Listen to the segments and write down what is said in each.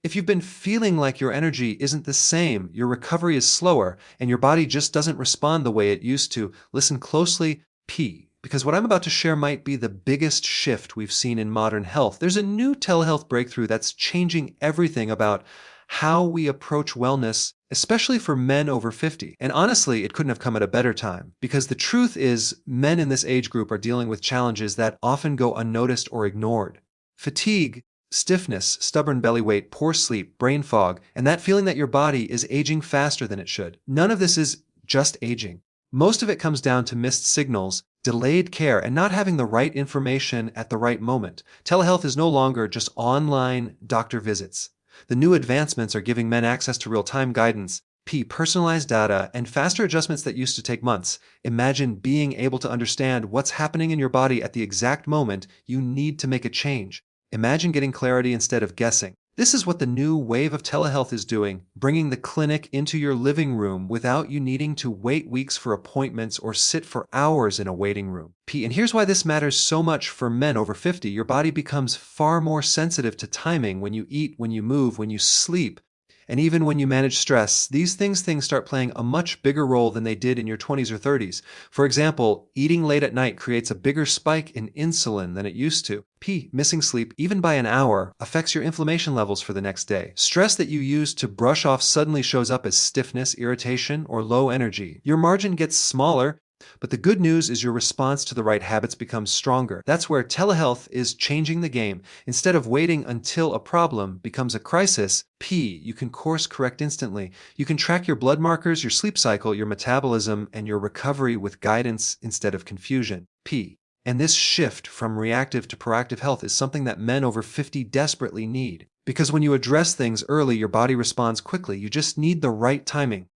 If you've been feeling like your energy isn't the same, your recovery is slower, and your body just doesn't respond the way it used to, listen closely, P. Because what I'm about to share might be the biggest shift we've seen in modern health. There's a new telehealth breakthrough that's changing everything about how we approach wellness, especially for men over 50. And honestly, it couldn't have come at a better time, because the truth is, men in this age group are dealing with challenges that often go unnoticed or ignored. Fatigue, stiffness, stubborn belly weight, poor sleep, brain fog, and that feeling that your body is aging faster than it should. None of this is just aging. Most of it comes down to missed signals, delayed care, and not having the right information at the right moment. Telehealth is no longer just online doctor visits. The new advancements are giving men access to real-time guidance, personalized data, and faster adjustments that used to take months. Imagine being able to understand what's happening in your body at the exact moment you need to make a change. Imagine getting clarity instead of guessing. This is what the new wave of telehealth is doing, bringing the clinic into your living room without you needing to wait weeks for appointments or sit for hours in a waiting room. And here's why this matters so much for men over 50. Your body becomes far more sensitive to timing when you eat, when you move, when you sleep. And even when you manage stress, these things start playing a much bigger role than they did in your 20s or 30s. For example, eating late at night creates a bigger spike in insulin than it used to. Missing sleep, even by an hour, affects your inflammation levels for the next day. Stress that you used to brush off suddenly shows up as stiffness, irritation, or low energy. Your margin gets smaller, but the good news is your response to the right habits becomes stronger. That's where telehealth is changing the game. Instead of waiting until a problem becomes a crisis, you can course correct instantly. You can track your blood markers, your sleep cycle, your metabolism, and your recovery with guidance instead of confusion. And this shift from reactive to proactive health is something that men over 50 desperately need. Because when you address things early, your body responds quickly. You just need the right timing.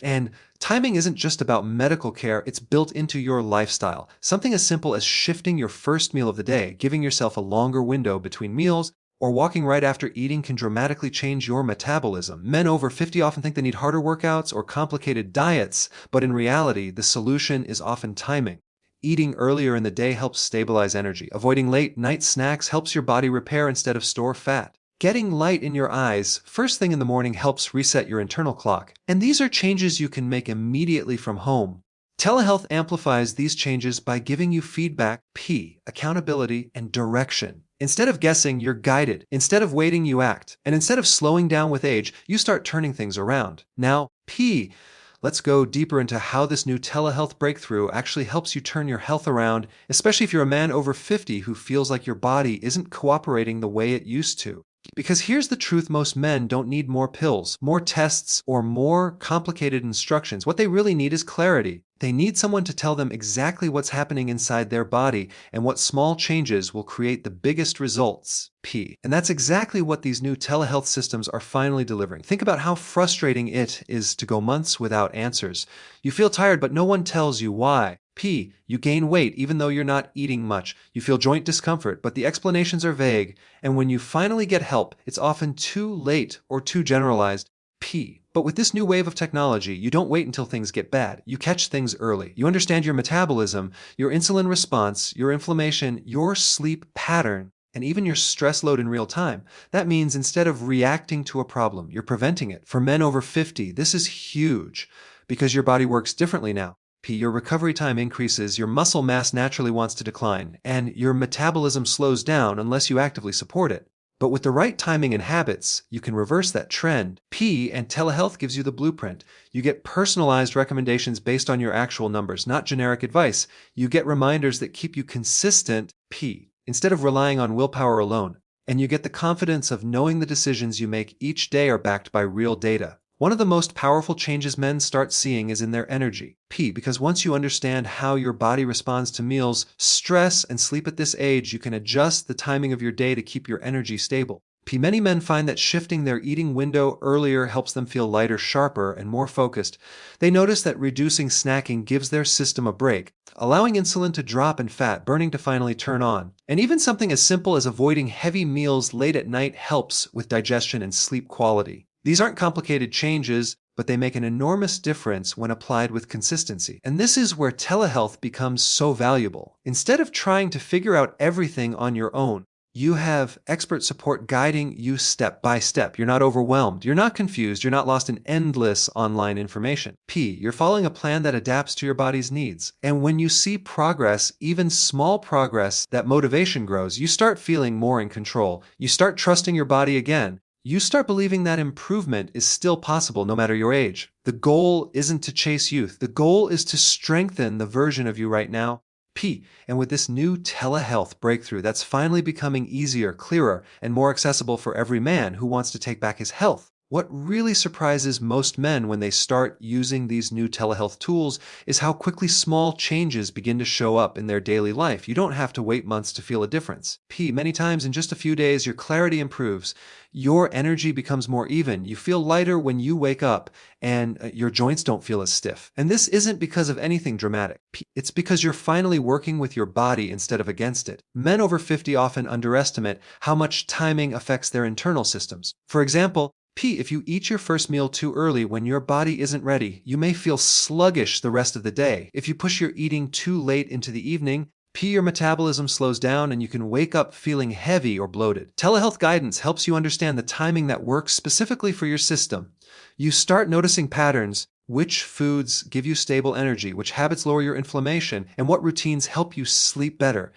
And timing isn't just about medical care, it's built into your lifestyle. Something as simple as shifting your first meal of the day, giving yourself a longer window between meals, or walking right after eating can dramatically change your metabolism. Men over 50 often think they need harder workouts or complicated diets, but in reality, the solution is often timing. Eating earlier in the day helps stabilize energy. Avoiding late night snacks helps your body repair instead of store fat. Getting light in your eyes first thing in the morning helps reset your internal clock. And these are changes you can make immediately from home. Telehealth amplifies these changes by giving you feedback, accountability, and direction. Instead of guessing, you're guided. Instead of waiting, you act. And instead of slowing down with age, you start turning things around. Now, let's go deeper into how this new telehealth breakthrough actually helps you turn your health around, especially if you're a man over 50 who feels like your body isn't cooperating the way it used to. Because here's the truth, most men don't need more pills, more tests, or more complicated instructions. What they really need is clarity. They need someone to tell them exactly what's happening inside their body and what small changes will create the biggest results. And that's exactly what these new telehealth systems are finally delivering. Think about how frustrating it is to go months without answers. You feel tired, but no one tells you why. You gain weight even though you're not eating much. You feel joint discomfort, but the explanations are vague. And when you finally get help, it's often too late or too generalized. But with this new wave of technology, you don't wait until things get bad. You catch things early. You understand your metabolism, your insulin response, your inflammation, your sleep pattern, and even your stress load in real time. That means instead of reacting to a problem, you're preventing it. For men over 50, this is huge because your body works differently now. Your recovery time increases, your muscle mass naturally wants to decline, and your metabolism slows down unless you actively support it. But with the right timing and habits, you can reverse that trend. And telehealth gives you the blueprint. You get personalized recommendations based on your actual numbers, not generic advice. You get reminders that keep you consistent, instead of relying on willpower alone. And you get the confidence of knowing the decisions you make each day are backed by real data. One of the most powerful changes men start seeing is in their energy. Because once you understand how your body responds to meals, stress, and sleep at this age, you can adjust the timing of your day to keep your energy stable. Many men find that shifting their eating window earlier helps them feel lighter, sharper, and more focused. They notice that reducing snacking gives their system a break, allowing insulin to drop and fat burning to finally turn on. And even something as simple as avoiding heavy meals late at night helps with digestion and sleep quality. These aren't complicated changes, but they make an enormous difference when applied with consistency. And this is where telehealth becomes so valuable. Instead of trying to figure out everything on your own, You have expert support guiding you step by step. You're not overwhelmed. You're not confused. You're not lost in endless online information. P, you're following a plan that adapts to your body's needs. And when you see progress, even small progress, that motivation grows. You start feeling more in control. You start trusting your body again. You start believing that improvement is still possible no matter your age. The goal isn't to chase youth. The goal is to strengthen the version of you right now. P. And with this new telehealth breakthrough that's finally becoming easier, clearer, and more accessible for every man who wants to take back his health, what really surprises most men when they start using these new telehealth tools is how quickly small changes begin to show up in their daily life. You don't have to wait months to feel a difference. P. Many times in just a few days, your clarity improves. Your energy becomes more even. You feel lighter when you wake up, and your joints don't feel as stiff. And this isn't because of anything dramatic. It's because you're finally working with your body instead of against it. Men over 50 often underestimate how much timing affects their internal systems. For example, P, if you eat your first meal too early when your body isn't ready, you may feel sluggish the rest of the day. If you push your eating too late into the evening, P, your metabolism slows down and you can wake up feeling heavy or bloated. Telehealth guidance helps you understand the timing that works specifically for your system. You start noticing patterns, which foods give you stable energy, which habits lower your inflammation, and what routines help you sleep better.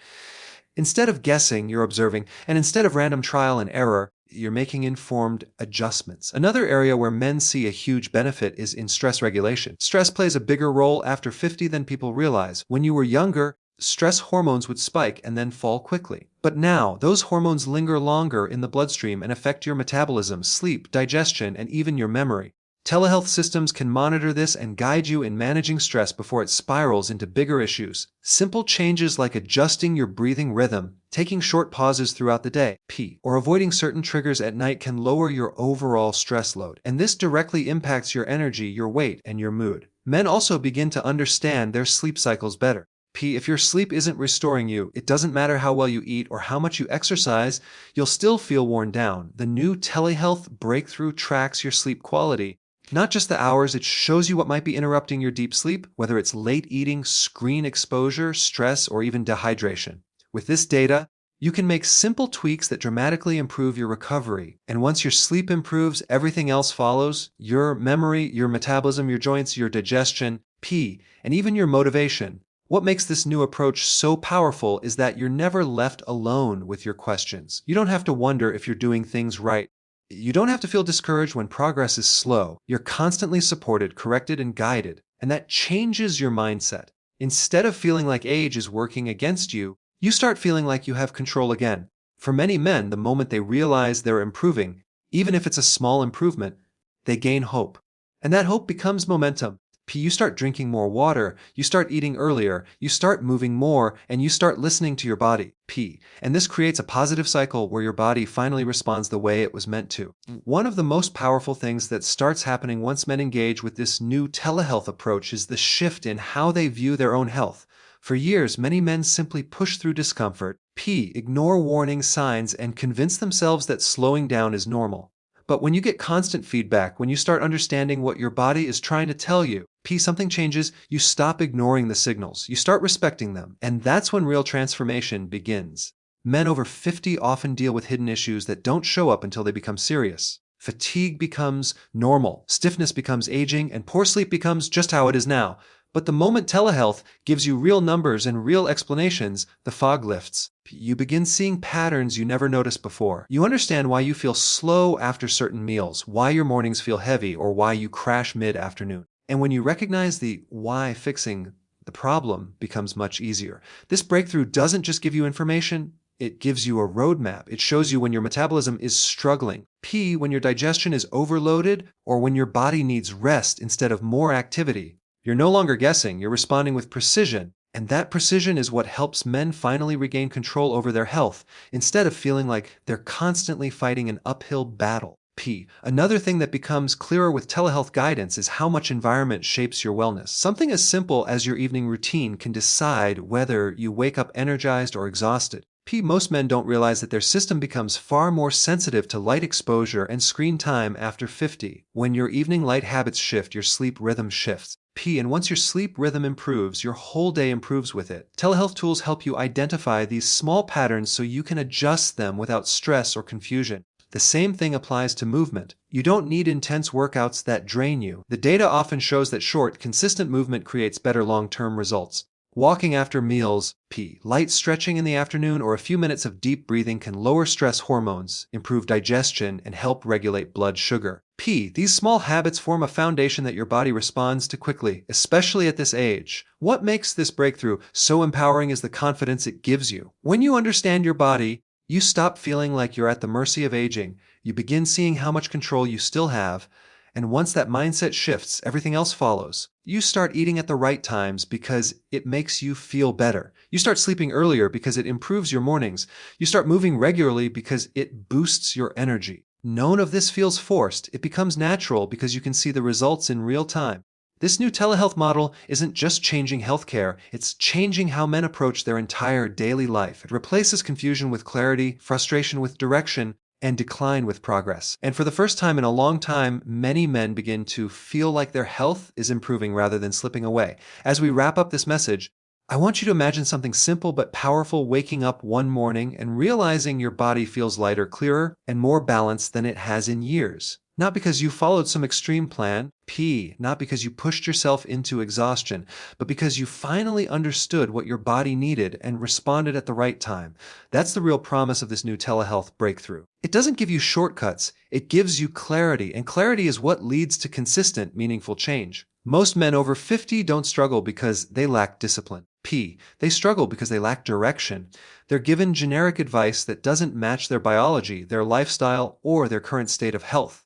Instead of guessing, you're observing, and instead of random trial and error, you're making informed adjustments. Another area where men see a huge benefit is in stress regulation. Stress plays a bigger role after 50 than people realize. When you were younger, stress hormones would spike and then fall quickly. But now, those hormones linger longer in the bloodstream and affect your metabolism, sleep, digestion, and even your memory. Telehealth systems can monitor this and guide you in managing stress before it spirals into bigger issues. Simple changes like adjusting your breathing rhythm, taking short pauses throughout the day, P, or avoiding certain triggers at night can lower your overall stress load. And this directly impacts your energy, your weight, and your mood. Men also begin to understand their sleep cycles better. P, if your sleep isn't restoring you, it doesn't matter how well you eat or how much you exercise, you'll still feel worn down. The new telehealth breakthrough tracks your sleep quality. Not just the hours, it shows you what might be interrupting your deep sleep, whether it's late eating, screen exposure, stress, or even dehydration. With this data, you can make simple tweaks that dramatically improve your recovery. And once your sleep improves, everything else follows. Your memory, your metabolism, your joints, your digestion, P, and even your motivation. What makes this new approach so powerful is that you're never left alone with your questions. You don't have to wonder if you're doing things right. You don't have to feel discouraged when progress is slow. You're constantly supported, corrected, and guided, and that changes your mindset. Instead of feeling like age is working against you, you start feeling like you have control again. For many men, the moment they realize they're improving, even if it's a small improvement, they gain hope. And that hope becomes momentum. P, you start drinking more water, you start eating earlier, you start moving more, and you start listening to your body. P. And this creates a positive cycle where your body finally responds the way it was meant to. One of the most powerful things that starts happening once men engage with this new telehealth approach is the shift in how they view their own health. For years, many men simply push through discomfort, P, ignore warning signs, and convince themselves that slowing down is normal. But when you get constant feedback, when you start understanding what your body is trying to tell you, P, something changes, you stop ignoring the signals, you start respecting them, and that's when real transformation begins. Men over 50 often deal with hidden issues that don't show up until they become serious. Fatigue becomes normal, stiffness becomes aging, and poor sleep becomes just how it is now. But the moment telehealth gives you real numbers and real explanations, the fog lifts. You begin seeing patterns you never noticed before. You understand why you feel slow after certain meals, why your mornings feel heavy, or why you crash mid-afternoon. And when you recognize the why, fixing the problem becomes much easier. This breakthrough doesn't just give you information, it gives you a roadmap. It shows you when your metabolism is struggling, P, when your digestion is overloaded, or when your body needs rest instead of more activity. You're no longer guessing, you're responding with precision. And that precision is what helps men finally regain control over their health, instead of feeling like they're constantly fighting an uphill battle. P. Another thing that becomes clearer with telehealth guidance is how much environment shapes your wellness. Something as simple as your evening routine can decide whether you wake up energized or exhausted. P. Most men don't realize that their system becomes far more sensitive to light exposure and screen time after 50. When your evening light habits shift, your sleep rhythm shifts. P, and once your sleep rhythm improves, your whole day improves with it. Telehealth tools help you identify these small patterns so you can adjust them without stress or confusion. The same thing applies to movement. You don't need intense workouts that drain you. The data often shows that short, consistent movement creates better long-term results. Walking after meals, P. Light stretching in the afternoon or a few minutes of deep breathing can lower stress hormones, improve digestion, and help regulate blood sugar. P. These small habits form a foundation that your body responds to quickly, especially at this age. What makes this breakthrough so empowering is the confidence it gives you. When you understand your body, you stop feeling like you're at the mercy of aging. You begin seeing how much control you still have, and once that mindset shifts, everything else follows. You start eating at the right times because it makes you feel better. You start sleeping earlier because it improves your mornings. You start moving regularly because it boosts your energy. None of this feels forced. It becomes natural because you can see the results in real time. This new telehealth model isn't just changing healthcare, it's changing how men approach their entire daily life. It replaces confusion with clarity, frustration with direction, and decline with progress. And for the first time in a long time, many men begin to feel like their health is improving rather than slipping away. As we wrap up this message, I want you to imagine something simple but powerful: waking up one morning and realizing your body feels lighter, clearer, and more balanced than it has in years. Not because you followed some extreme plan, P, not because you pushed yourself into exhaustion, but because you finally understood what your body needed and responded at the right time. That's the real promise of this new telehealth breakthrough. It doesn't give you shortcuts, it gives you clarity, and clarity is what leads to consistent, meaningful change. Most men over 50 don't struggle because they lack discipline. P. They struggle because they lack direction. They're given generic advice that doesn't match their biology, their lifestyle, or their current state of health.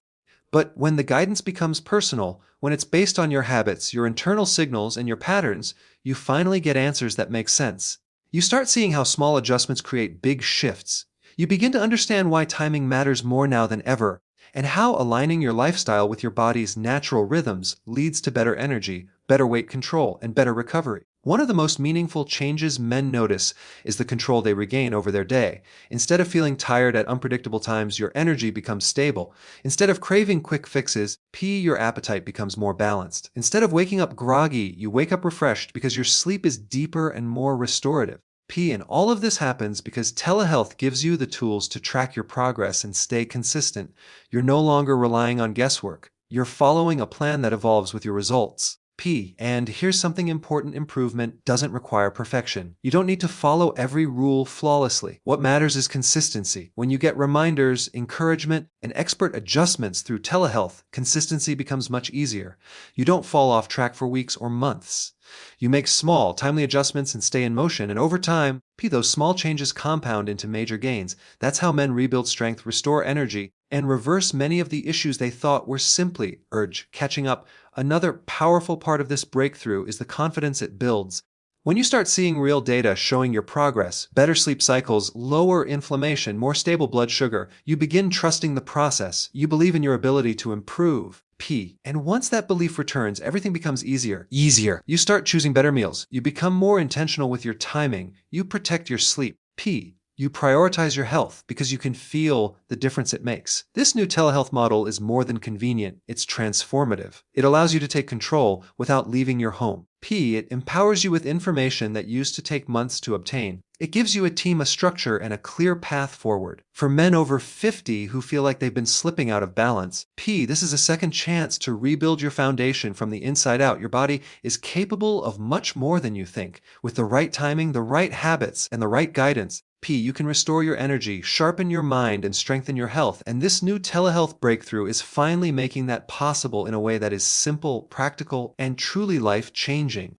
But when the guidance becomes personal, when it's based on your habits, your internal signals, and your patterns, you finally get answers that make sense. You start seeing how small adjustments create big shifts. You begin to understand why timing matters more now than ever, and how aligning your lifestyle with your body's natural rhythms leads to better energy, better weight control, and better recovery. One of the most meaningful changes men notice is the control they regain over their day. Instead of feeling tired at unpredictable times, your energy becomes stable. Instead of craving quick fixes, your appetite becomes more balanced. Instead of waking up groggy, you wake up refreshed because your sleep is deeper and more restorative. And all of this happens because telehealth gives you the tools to track your progress and stay consistent. You're no longer relying on guesswork. You're following a plan that evolves with your results. And here's something important: improvement doesn't require perfection. You don't need to follow every rule flawlessly. What matters is consistency. When you get reminders, encouragement, and expert adjustments through telehealth, consistency becomes much easier. You don't fall off track for weeks or months. You make small, timely adjustments and stay in motion, and over time, those small changes compound into major gains. That's how men rebuild strength, restore energy, and reverse many of the issues they thought were simply catching up. Another powerful part of this breakthrough is the confidence it builds. When you start seeing real data showing your progress, better sleep cycles, lower inflammation, more stable blood sugar, you begin trusting the process. You believe in your ability to improve. And once that belief returns, everything becomes easier. You start choosing better meals. You become more intentional with your timing. You protect your sleep. You prioritize your health because you can feel the difference it makes. This new telehealth model is more than convenient, it's transformative. It allows you to take control without leaving your home. It empowers you with information that used to take months to obtain. It gives you a team, a structure, and a clear path forward. For men over 50 who feel like they've been slipping out of balance, this is a second chance to rebuild your foundation from the inside out. Your body is capable of much more than you think. With the right timing, the right habits, and the right guidance, you can restore your energy, sharpen your mind, and strengthen your health. And this new telehealth breakthrough is finally making that possible in a way that is simple, practical, and truly life-changing.